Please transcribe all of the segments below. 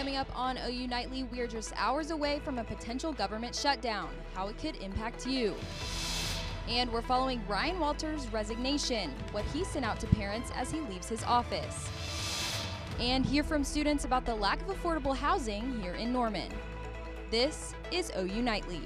Coming up on OU Nightly, we're just hours away from a potential government shutdown, how it could impact you. And we're following Ryan Walters' resignation, what he sent out to parents as he leaves his office. And hear from students about the lack of affordable housing here in Norman. This is OU Nightly.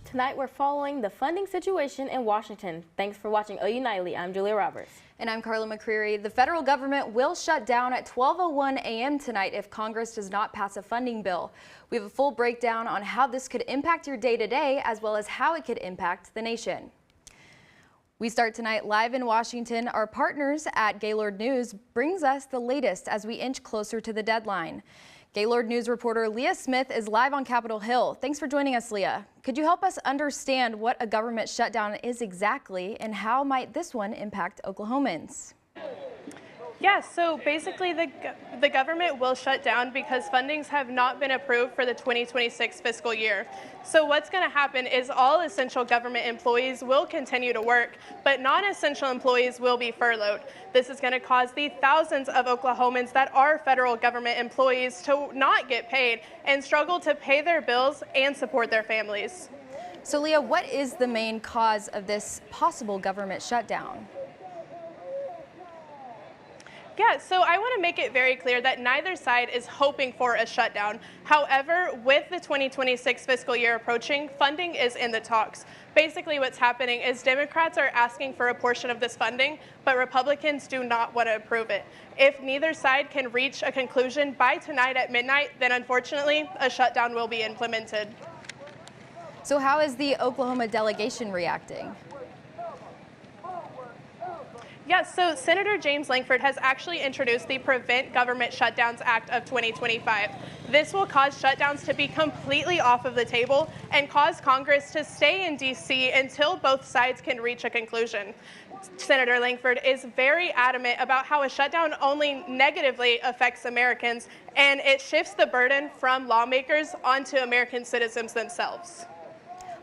Tonight we're following the funding situation in Washington. Thanks for watching OU Nightly. I'm Julia Roberts. And I'm Carla McCreary. The federal government will shut down at 12:01 a.m. tonight if Congress does not pass a funding bill. We have a full breakdown on how this could impact your day-to-day as well as how it could impact the nation. We start tonight live in Washington. Our partners at Gaylord News brings us the latest as we inch closer to the deadline. Gaylord News reporter Leah Smith is live on Capitol Hill. Thanks for joining us, Leah. Could you help us understand what a government shutdown is exactly and how might this one impact Oklahomans? Yeah, so basically the government will shut down because fundings have not been approved for the 2026 fiscal year. So what's going to happen is all essential government employees will continue to work, but non-essential employees will be furloughed. This is going to cause the thousands of Oklahomans that are federal government employees to not get paid and struggle to pay their bills and support their families. So Leah, what is the main cause of this possible government shutdown? Yeah, so I want to make it very clear that neither side is hoping for a shutdown. However, with the 2026 fiscal year approaching, funding is in the talks. Basically what's happening is Democrats are asking for a portion of this funding, but Republicans do not want to approve it. If neither side can reach a conclusion by tonight at midnight, then unfortunately a shutdown will be implemented. So how is the Oklahoma delegation reacting? Yes, so Senator James Lankford has actually introduced the Prevent Government Shutdowns Act of 2025. This will cause shutdowns to be completely off of the table and cause Congress to stay in D.C. until both sides can reach a conclusion. Senator Lankford is very adamant about how a shutdown only negatively affects Americans, and it shifts the burden from lawmakers onto American citizens themselves.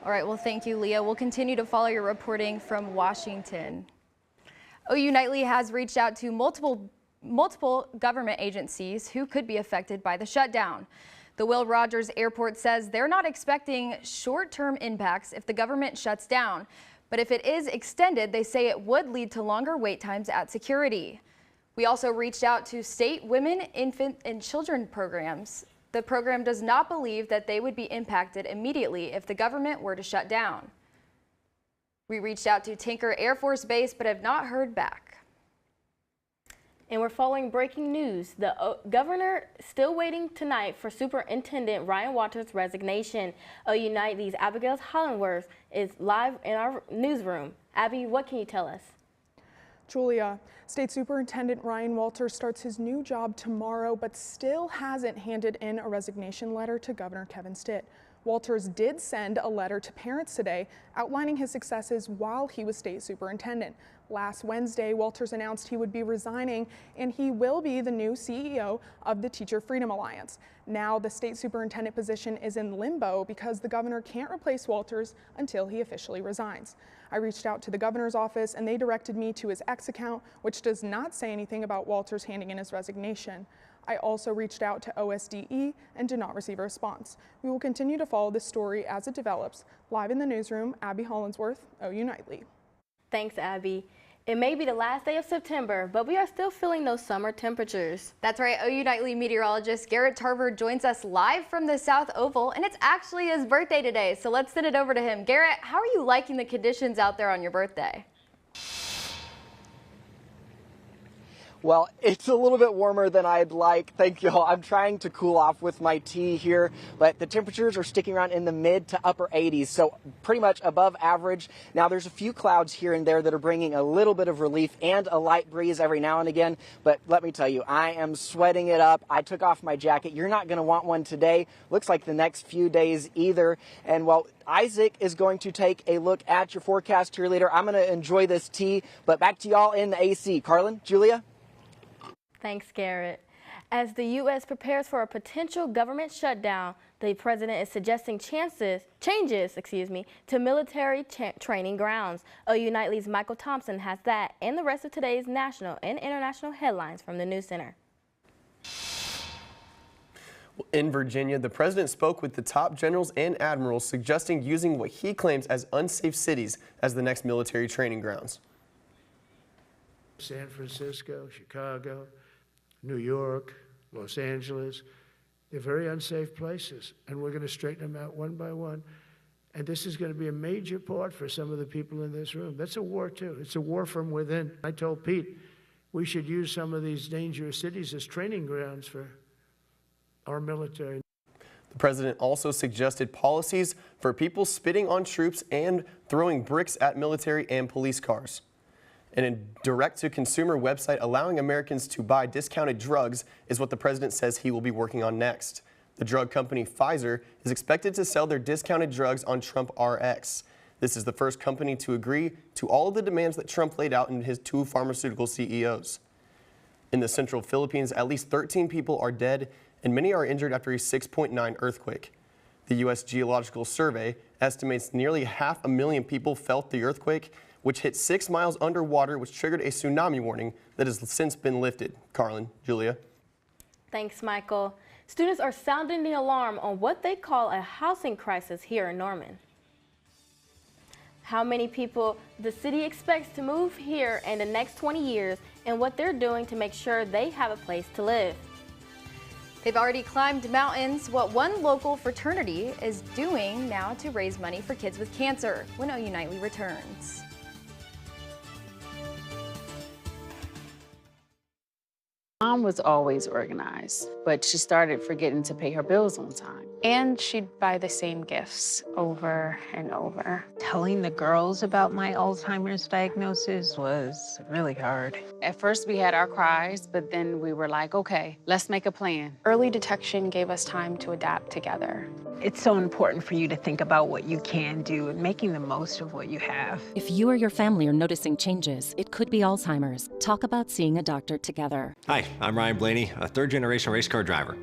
All right, well, thank you, Leah. We'll continue to follow your reporting from Washington. OU Nightly has reached out to multiple government agencies who could be affected by the shutdown. The Will Rogers Airport says they're not expecting short-term impacts if the government shuts down, but if it is extended, they say it would lead to longer wait times at security. We also reached out to state women, infant, and children programs. The program does not believe that they would be impacted immediately if the government were to shut down. We reached out to Tinker Air Force Base, but have not heard back. And we're following breaking news. The governor still waiting tonight for Superintendent Ryan Walters' resignation. OU Nightly's Abigail Hollandworth is live in our newsroom. Abby, what can you tell us? Julia, State Superintendent Ryan Walters starts his new job tomorrow, but still hasn't handed in a resignation letter to Governor Kevin Stitt. Walters did send a letter to parents today outlining his successes while he was state superintendent. Last Wednesday, Walters announced he would be resigning and he will be the new CEO of the Teacher Freedom Alliance. Now the state superintendent position is in limbo because the governor can't replace Walters until he officially resigns. I reached out to the governor's office and they directed me to his X account, which does not say anything about Walters handing in his resignation. I also reached out to OSDE and did not receive a response. We will continue to follow this story as it develops. Live in the newsroom, Abby Hollandsworth, OU Nightly. Thanks, Abby. It may be the last day of September, but we are still feeling those summer temperatures. That's right. OU Nightly meteorologist Garrett Tarver joins us live from the South Oval, and it's actually his birthday today, so let's send it over to him. Garrett, how are you liking the conditions out there on your birthday? Well, it's a little bit warmer than I'd like. Thank you all. I'm trying to cool off with my tea here, but the temperatures are sticking around in the mid to upper 80s, so pretty much above average. Now, there's a few clouds here and there that are bringing a little bit of relief and a light breeze every now and again, but let me tell you, I am sweating it up. I took off my jacket. You're not going to want one today. Looks like the next few days either. And well, Isaac is going to take a look at your forecast cheerleader. I'm going to enjoy this tea, but back to y'all in the AC. Carlin, Julia? Thanks, Garrett. As the U.S. prepares for a potential government shutdown, the president is suggesting changes to military training grounds. OU Nightly's Michael Thompson has that and the rest of today's national and international headlines from the News Center. In Virginia, the president spoke with the top generals and admirals, suggesting using what he claims as unsafe cities as the next military training grounds. San Francisco, Chicago, New York, Los Angeles, they're very unsafe places, and we're going to straighten them out one by one. And this is going to be a major part for some of the people in this room. That's a war, too. It's a war from within. I told Pete we should use some of these dangerous cities as training grounds for our military. The president also suggested policies for people spitting on troops and throwing bricks at military and police cars. And a direct-to-consumer website allowing Americans to buy discounted drugs is what the president says he will be working on next. The drug company Pfizer is expected to sell their discounted drugs on Trump RX. This is the first company to agree to all of the demands that Trump laid out in his two pharmaceutical CEOs. In the central Philippines, at least 13 people are dead and many are injured after a 6.9 earthquake. The U.S. Geological Survey estimates nearly 500,000 people felt the earthquake, which hit 6 miles underwater, which triggered a tsunami warning that has since been lifted. Carlin, Julia. Thanks, Michael. Students are sounding the alarm on what they call a housing crisis here in Norman. How many people the city expects to move here in the next 20 years and what they're doing to make sure they have a place to live. They've already climbed mountains. What one local fraternity is doing now to raise money for kids with cancer when OU Nightly returns. Mom was always organized, but she started forgetting to pay her bills on time. And she'd buy the same gifts over and over. Telling the girls about my Alzheimer's diagnosis was really hard. At first we had our cries, but then we were like, okay, let's make a plan. Early detection gave us time to adapt together. It's so important for you to think about what you can do and making the most of what you have. If you or your family are noticing changes, it could be Alzheimer's. Talk about seeing a doctor together. Hi, I'm Ryan Blaney, a third-generation race car driver.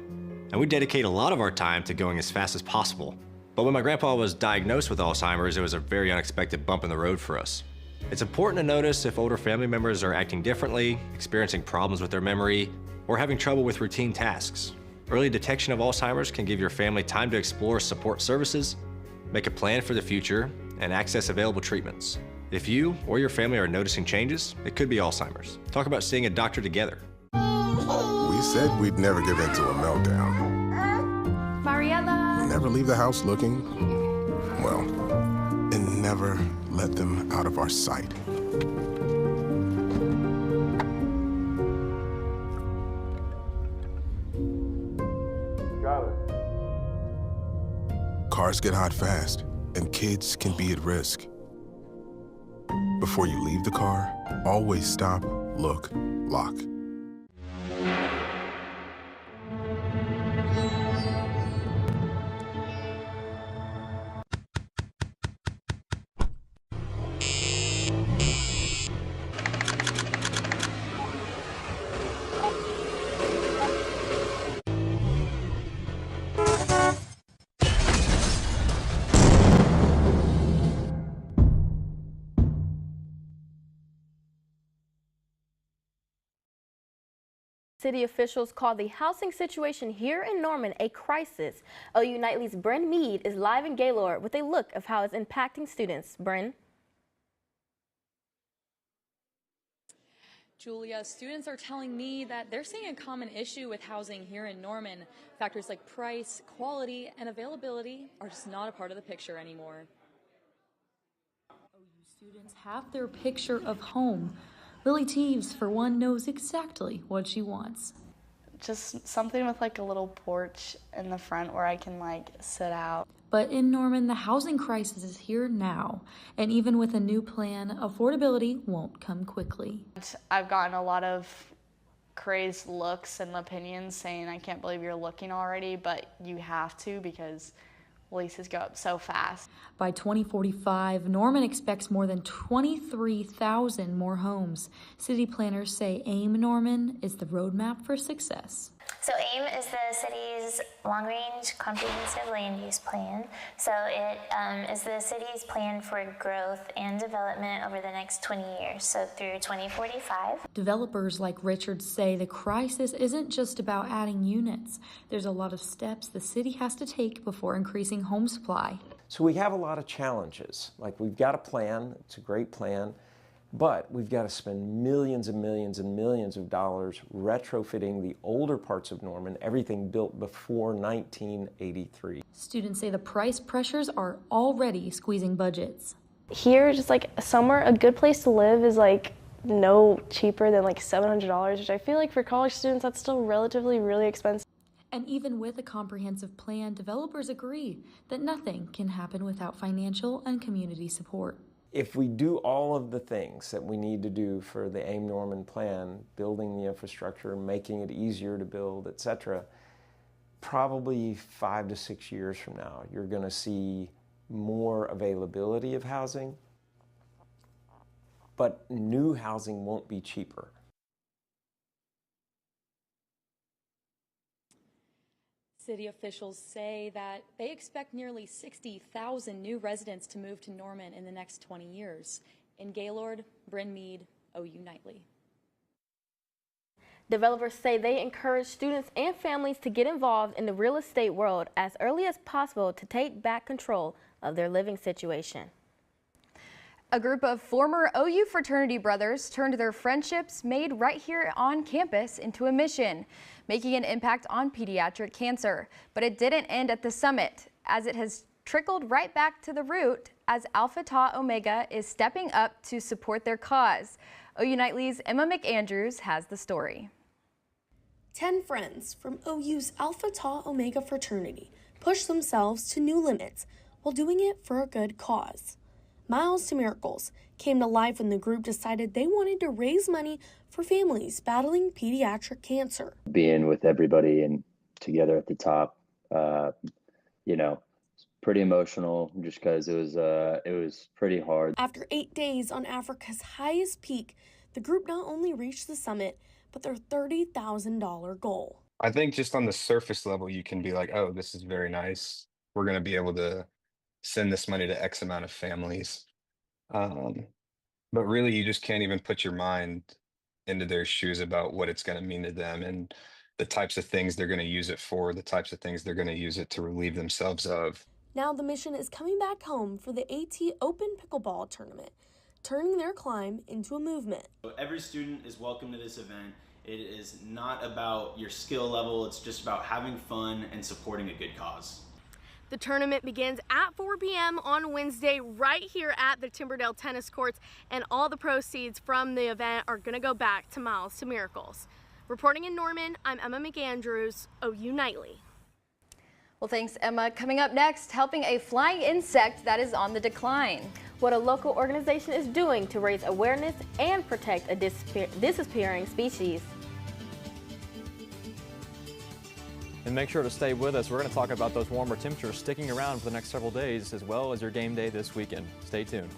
And we dedicate a lot of our time to going as fast as possible. But when my grandpa was diagnosed with Alzheimer's, it was a very unexpected bump in the road for us. It's important to notice if older family members are acting differently, experiencing problems with their memory, or having trouble with routine tasks. Early detection of Alzheimer's can give your family time to explore support services, make a plan for the future, and access available treatments. If you or your family are noticing changes, it could be Alzheimer's. Talk about seeing a doctor together. We said we'd never give in to a meltdown. Mariella! Never leave the house looking, well, and never let them out of our sight. Cars get hot fast, and kids can be at risk. Before you leave the car, always stop, look, lock. City officials call the housing situation here in Norman a crisis. OU Nightly's Bryn Mead is live in Gaylord with a look of how it's impacting students. Bryn? Julia, students are telling me that they're seeing a common issue with housing here in Norman. Factors like price, quality, and availability are just not a part of the picture anymore. OU students have their picture of home. Lily Teves, for one, knows exactly what she wants. Just something with like a little porch in the front where I can like sit out. But in Norman, the housing crisis is here now. And even with a new plan, affordability won't come quickly. I've gotten a lot of crazed looks and opinions saying, I can't believe you're looking already, but you have to because leases go up so fast. By 2045, Norman expects more than 23,000 more homes. City planners say AIM Norman is the roadmap for success. So AIM is the city's long-range comprehensive land use plan. So it is the city's plan for growth and development over the next 20 years, so through 2045. Developers like Richard say the crisis isn't just about adding units. There's a lot of steps the city has to take before increasing home supply. So we have a lot of challenges. Like, we've got a plan, it's a great plan, but we've got to spend millions and millions and millions of dollars retrofitting the older parts of Norman, everything built before 1983. Students say the price pressures are already squeezing budgets. Here, just like somewhere, a good place to live is like no cheaper than like $700, which I feel like for college students, that's still relatively really expensive. And even with a comprehensive plan, developers agree that nothing can happen without financial and community support. If we do all of the things that we need to do for the AIM Norman plan, building the infrastructure, making it easier to build, etc., probably 5 to 6 years from now, you're going to see more availability of housing, but new housing won't be cheaper. City officials say that they expect nearly 60,000 new residents to move to Norman in the next 20 years. In Gaylord, Bryn Mead, OU Nightly. Developers say they encourage students and families to get involved in the real estate world as early as possible to take back control of their living situation. A group of former OU fraternity brothers turned their friendships made right here on campus into a mission, making an impact on pediatric cancer. But it didn't end at the summit, as it has trickled right back to the root as Alpha Tau Omega is stepping up to support their cause. OU Nightly's Emma McAndrews has the story. 10 friends from OU's Alpha Tau Omega fraternity pushed themselves to new limits while doing it for a good cause. Miles to Miracles came to life when the group decided they wanted to raise money for families battling pediatric cancer. Being with everybody and together at the top, you know, it's pretty emotional just because it was pretty hard. After 8 days on Africa's highest peak, the group not only reached the summit, but their $30,000 goal. I think just on the surface level, you can be like, oh, this is very nice. We're going to be able to send this money to X amount of families. But really, you just can't even put your mind into their shoes about what it's going to mean to them and the types of things they're going to use it for, the types of things they're going to use it to relieve themselves of. Now the mission is coming back home for the AT Open Pickleball Tournament, turning their climb into a movement. Every student is welcome to this event. It is not about your skill level, it's just about having fun and supporting a good cause. The tournament begins at 4 p.m. on Wednesday right here at the Timberdale Tennis Courts, and all the proceeds from the event are going to go back to Miles to Miracles. Reporting in Norman, I'm Emma McAndrews, OU Nightly. Well, thanks, Emma. Coming up next, helping a flying insect that is on the decline. What a local organization is doing to raise awareness and protect a disappearing species. And make sure to stay with us. We're going to talk about those warmer temperatures sticking around for the next several days, as well as your game day this weekend. Stay tuned.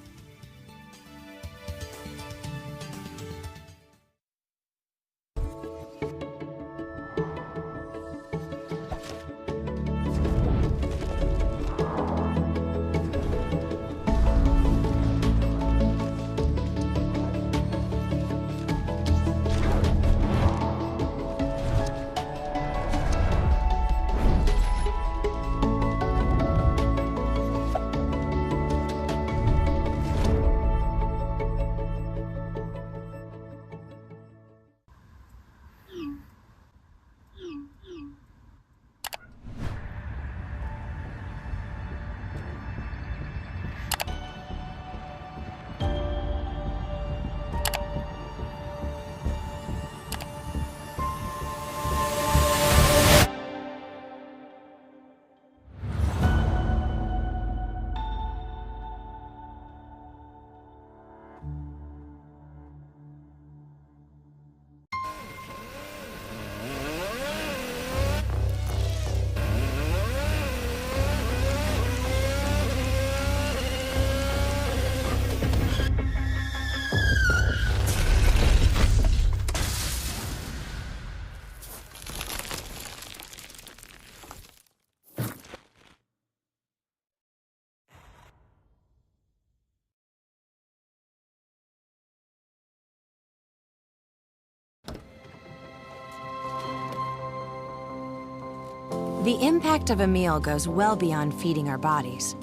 The impact of a meal goes well beyond feeding our bodies.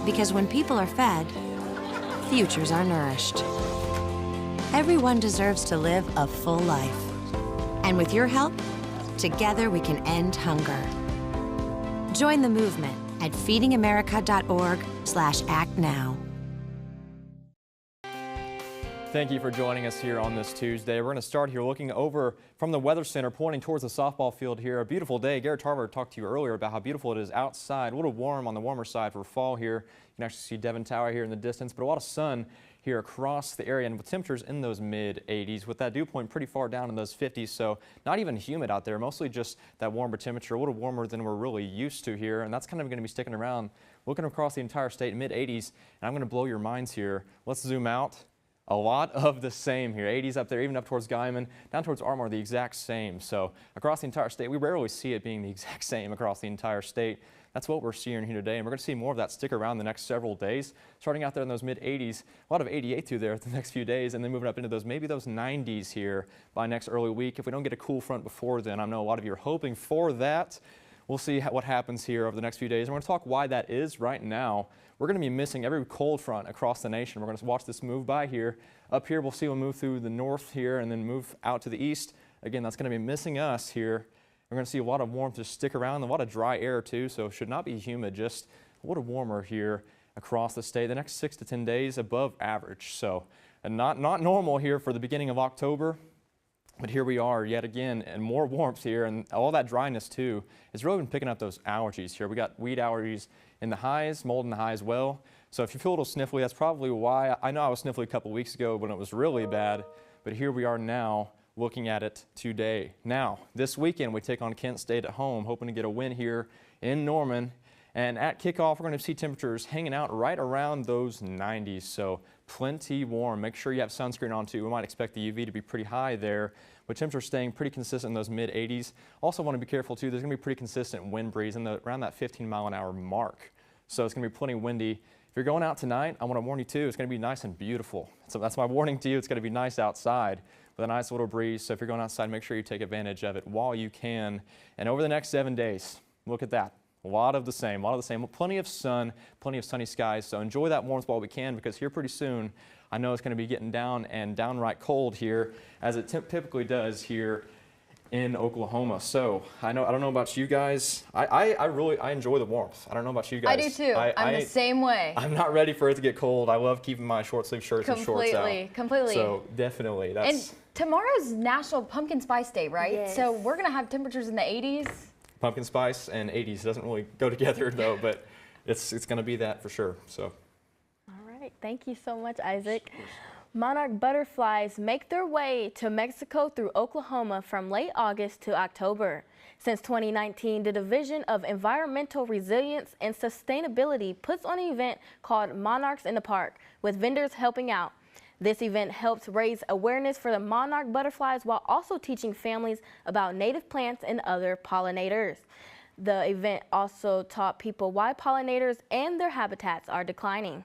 Because when people are fed, futures are nourished. Everyone deserves to live a full life. And with your help, together we can end hunger. Join the movement at feedingamerica.org/actnow. Thank you for joining us here on this Tuesday. We're going to start here looking over from the Weather Center, pointing towards the softball field here. A beautiful day. Garrett Tarver talked to you earlier about how beautiful it is outside. A little warm on the warmer side for fall here. You can actually see Devon Tower here in the distance, but a lot of sun here across the area, and with temperatures in those mid-80s, with that dew point pretty far down in those 50s, so not even humid out there, mostly just that warmer temperature, a little warmer than we're really used to here, and that's kind of going to be sticking around. Looking across the entire state, mid-80s, and I'm going to blow your minds here. Let's zoom out. A lot of the same here. 80s up there, even up towards Guyman, down towards Ardmore, the exact same. So across the entire state, we rarely see it being the exact same across the entire state. That's what we're seeing here today, and we're going to see more of that stick around the next several days. Starting out there in those mid-80s, a lot of 88 through there the next few days, and then moving up into those maybe those 90s here by next early week. If we don't get a cool front before then, I know a lot of you are hoping for that. We'll see what happens here over the next few days. And we're going to talk why that is right now. We're going to be missing every cold front across the nation. We're going to watch this move by here. Up here, we'll see we'll move through the north here and then move out to the east. Again, that's going to be missing us here. We're going to see a lot of warmth just stick around, a lot of dry air too, so it should not be humid, just a little warmer here across the state. The next 6 to 10 days above average, so and not normal here for the beginning of October. But here we are yet again, and more warmth here, and all that dryness too is really been picking up those allergies here. We got weed allergies in the highs, mold in the high as well. So if you feel a little sniffly, that's probably why. I know I was sniffly a couple weeks ago when it was really bad, but here we are now looking at it today. Now, this weekend we take on Kent State at home, hoping to get a win here in Norman. And at kickoff, we're going to see temperatures hanging out right around those 90s, so plenty warm. Make sure you have sunscreen on too. We might expect the UV to be pretty high there, but temperatures staying pretty consistent in those mid-80s. Also want to be careful too, there's going to be pretty consistent wind breeze in around that 15-mile-an-hour mark. So it's going to be plenty windy. If you're going out tonight, I want to warn you too, it's going to be nice and beautiful. So that's my warning to you. It's going to be nice outside with a nice little breeze. So if you're going outside, make sure you take advantage of it while you can. And over the next 7 days, look at that. A lot of the same, plenty of sun, plenty of sunny skies. So enjoy that warmth while we can, because here pretty soon, I know it's going to be getting down and downright cold here, as it typically does here in Oklahoma. So I don't know about you guys. I really enjoy the warmth. I don't know about you guys. I do too. I'm the same way. I'm not ready for it to get cold. I love keeping my short sleeve shirts and shorts out. Completely. So definitely. And tomorrow's National Pumpkin Spice Day, right? Yes. So we're going to have temperatures in the 80s. Pumpkin spice and 80s doesn't really go together though, but it's going to be that for sure. So. All right, thank you so much, Isaac. Monarch butterflies make their way to Mexico through Oklahoma from late August to October. Since 2019, the Division of Environmental Resilience and Sustainability puts on an event called Monarchs in the Park, with vendors helping out. This event helps raise awareness for the monarch butterflies while also teaching families about native plants and other pollinators. The event also taught people why pollinators and their habitats are declining.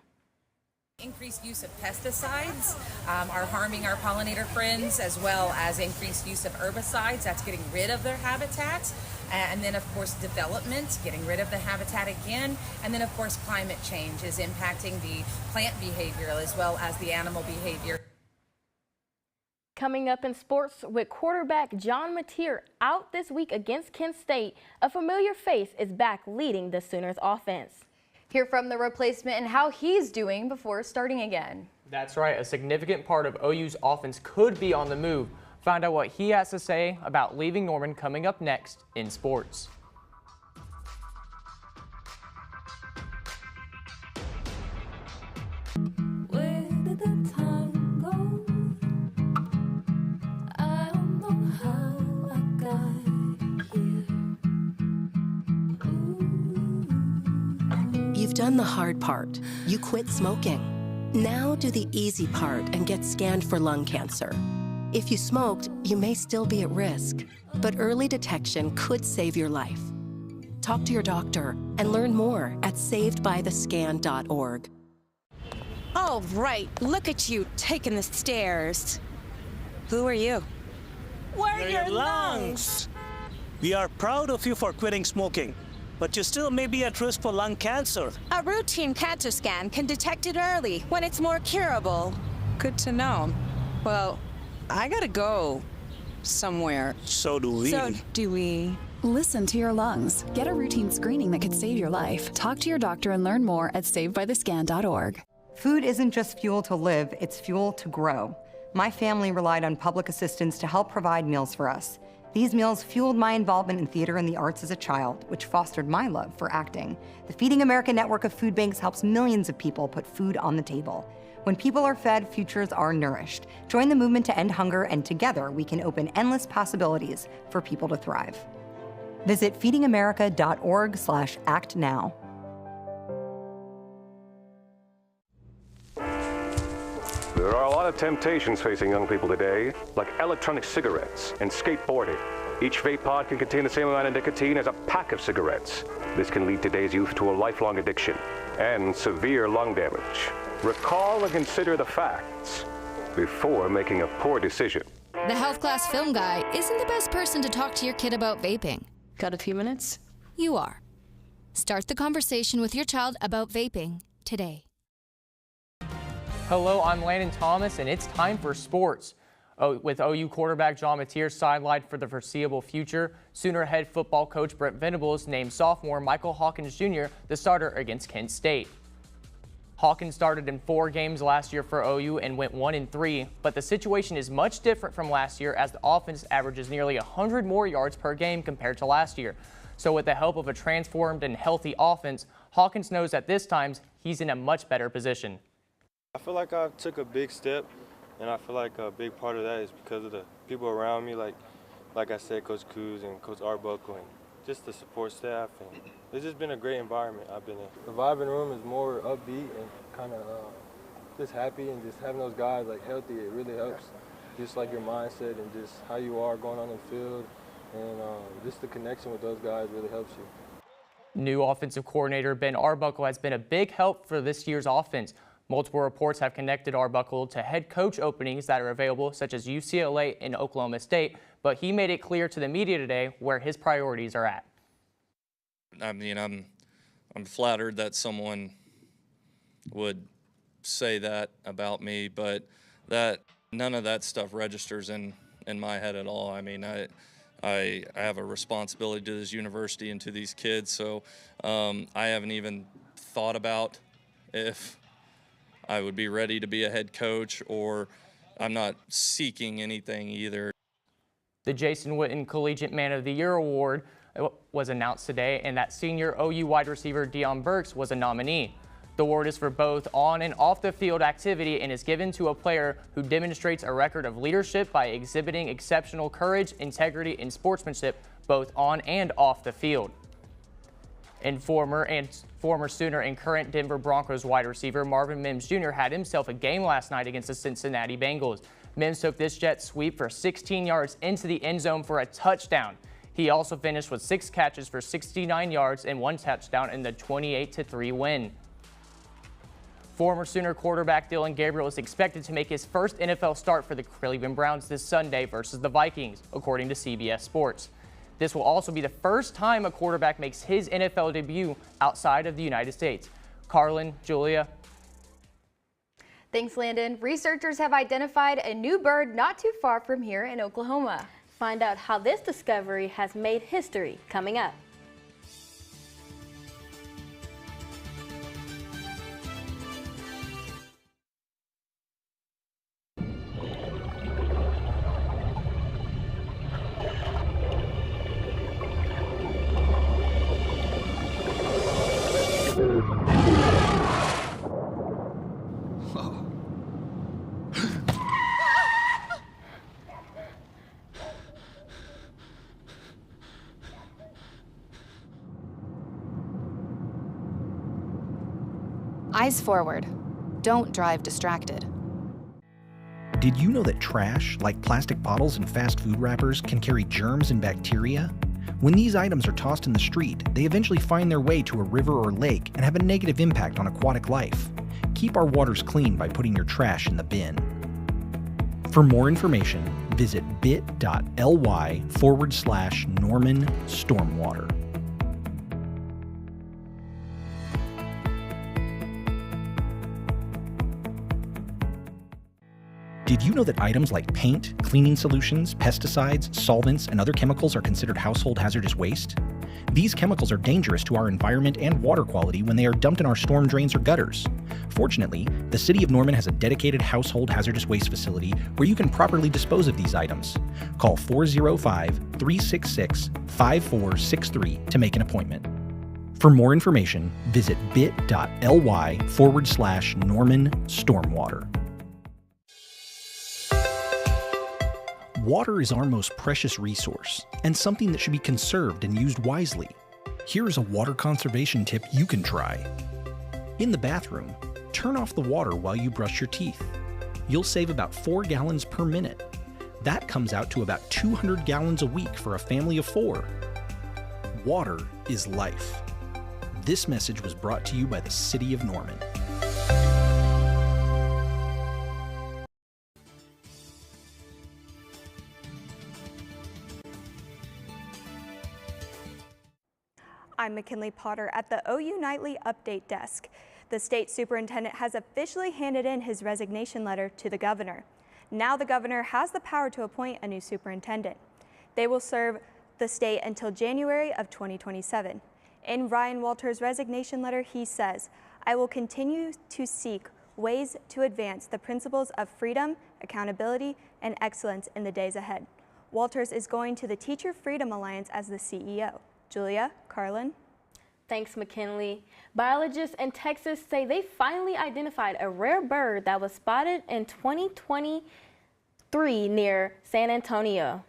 Increased use of pesticides are harming our pollinator friends, as well as increased use of herbicides. That's getting rid of their habitat. And then, of course, development, getting rid of the habitat again. And then, of course, climate change is impacting the plant behavior as well as the animal behavior. Coming up in sports, with quarterback John Mateer out this week against Kent State, a familiar face is back leading the Sooners offense. Hear from the replacement and how he's doing before starting again. That's right. A significant part of OU's offense could be on the move. Find out what he has to say about leaving Norman coming up next in sports. Where did the time go? I don't know how I got here. You've done the hard part. You quit smoking. Now do the easy part and get scanned for lung cancer. If you smoked, you may still be at risk, but early detection could save your life. Talk to your doctor and learn more at savedbythescan.org. All right, look at you taking the stairs. Who are you? We're your lungs. We are proud of you for quitting smoking, but you still may be at risk for lung cancer. A routine cancer scan can detect it early when it's more curable. Good to know. Well, I gotta go somewhere. So do we. Listen to your lungs. Get a routine screening that could save your life. Talk to your doctor and learn more at savedbythescan.org. Food isn't just fuel to live, it's fuel to grow. My family relied on public assistance to help provide meals for us. These meals fueled my involvement in theater and the arts as a child, which fostered my love for acting. The Feeding America network of food banks helps millions of people put food on the table. When people are fed, futures are nourished. Join the movement to end hunger, and together we can open endless possibilities for people to thrive. Visit feedingamerica.org/actnow. There are a lot of temptations facing young people today, like electronic cigarettes and skateboarding. Each vape pod can contain the same amount of nicotine as a pack of cigarettes. This can lead today's youth to a lifelong addiction and severe lung damage. Recall and consider the facts before making a poor decision. The health class film guy isn't the best person to talk to your kid about vaping. Got a few minutes? You are. Start the conversation with your child about vaping today. Hello, I'm Landon Thomas, and it's time for sports. With OU quarterback John Mateer sidelined for the foreseeable future, Sooner head football coach Brent Venables named sophomore Michael Hawkins Jr. the starter against Kent State. Hawkins started in 4 games last year for OU and went 1-3, but the situation is much different from last year as the offense averages nearly 100 more yards per game compared to last year. So with the help of a transformed and healthy offense, Hawkins knows at this time he's in a much better position. I feel like I took a big step, and I feel like a big part of that is because of the people around me, like I said, Coach Kuz and Coach Arbuckle, and just the support staff. And it's just been a great environment I've been in. The vibe in the room is more upbeat and kind of just happy, and just having those guys like healthy, it really helps. Just like your mindset and just how you are going on the field, and just the connection with those guys really helps you. New offensive coordinator Ben Arbuckle has been a big help for this year's offense. Multiple reports have connected Arbuckle to head coach openings that are available, such as UCLA and Oklahoma State, but he made it clear to the media today where his priorities are at. I mean, I'm flattered that someone would say that about me, but none of that stuff registers in my head at all. I mean, I have a responsibility to this university and to these kids, so I haven't even thought about if I would be ready to be a head coach, or I'm not seeking anything either. The Jason Witten Collegiate Man of the Year Award was announced today, and that senior OU wide receiver Deion Burks was a nominee. The award is for both on and off the field activity and is given to a player who demonstrates a record of leadership by exhibiting exceptional courage, integrity, and sportsmanship both on and off the field. And former Sooner and current Denver Broncos wide receiver Marvin Mims Jr. had himself a game last night against the Cincinnati Bengals. Mims took this jet sweep for 16 yards into the end zone for a touchdown. He also finished with 6 catches for 69 yards and 1 touchdown in the 28-3 win. Former Sooner quarterback Dylan Gabriel is expected to make his first NFL start for the Cleveland Browns this Sunday versus the Vikings, according to CBS Sports. This will also be the first time a quarterback makes his NFL debut outside of the United States. Carlin, Julia. Thanks, Landon. Researchers have identified a new bird not too far from here in Oklahoma. Find out how this discovery has made history coming up. Eyes forward. Don't drive distracted. Did you know that trash, like plastic bottles and fast food wrappers, can carry germs and bacteria? When these items are tossed in the street, they eventually find their way to a river or lake and have a negative impact on aquatic life. Keep our waters clean by putting your trash in the bin. For more information, visit bit.ly/Norman Stormwater. Did you know that items like paint, cleaning solutions, pesticides, solvents, and other chemicals are considered household hazardous waste? These chemicals are dangerous to our environment and water quality when they are dumped in our storm drains or gutters. Fortunately, the City of Norman has a dedicated household hazardous waste facility where you can properly dispose of these items. Call 405-366-5463 to make an appointment. For more information, visit bit.ly/Norman Stormwater. Water is our most precious resource and something that should be conserved and used wisely. Here is a water conservation tip you can try. In the bathroom, turn off the water while you brush your teeth. You'll save about 4 gallons per minute. That comes out to about 200 gallons a week for a family of 4. Water is life. This message was brought to you by the City of Norman. I'm McKinley Potter at the OU Nightly Update Desk. The state superintendent has officially handed in his resignation letter to the governor. Now the governor has the power to appoint a new superintendent. They will serve the state until January of 2027. In Ryan Walters' resignation letter, he says, "I will continue to seek ways to advance the principles of freedom, accountability, and excellence in the days ahead." Walters is going to the Teacher Freedom Alliance as the CEO. Julia, Carlin. Thanks, McKinley. Biologists in Texas say they finally identified a rare bird that was spotted in 2023 near San Antonio.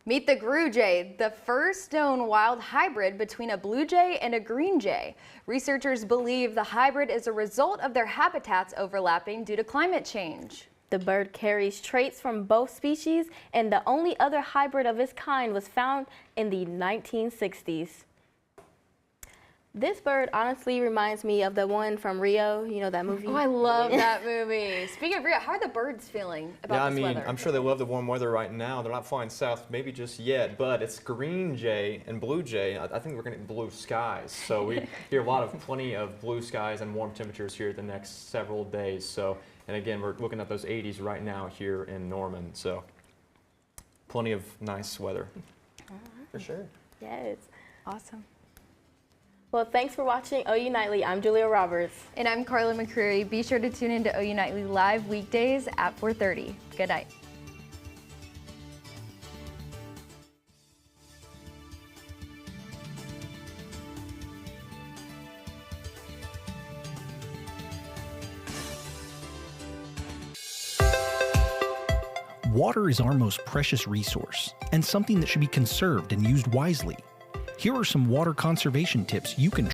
Meet the Grue Jay, the first known wild hybrid between a blue jay and a green jay. Researchers believe the hybrid is a result of their habitats overlapping due to climate change. The bird carries traits from both species, and the only other hybrid of its kind was found in the 1960s. This bird honestly reminds me of the one from Rio, you know that movie? Oh, I love that movie. Speaking of Rio, how are the birds feeling about this weather? I'm sure they love the warm weather right now. They're not flying south, maybe just yet, but it's green jay and blue jay. I think we're going to get blue skies. So we hear plenty of blue skies and warm temperatures here the next several days. So, and again, we're looking at those 80s right now here in Norman. So plenty of nice weather. For sure. Yes. Awesome. Well, thanks for watching OU Nightly. I'm Julia Roberts. And I'm Carla McCreary. Be sure to tune into OU Nightly live weekdays at 4:30. Good night. Water is our most precious resource and something that should be conserved and used wisely. Here are some water conservation tips you can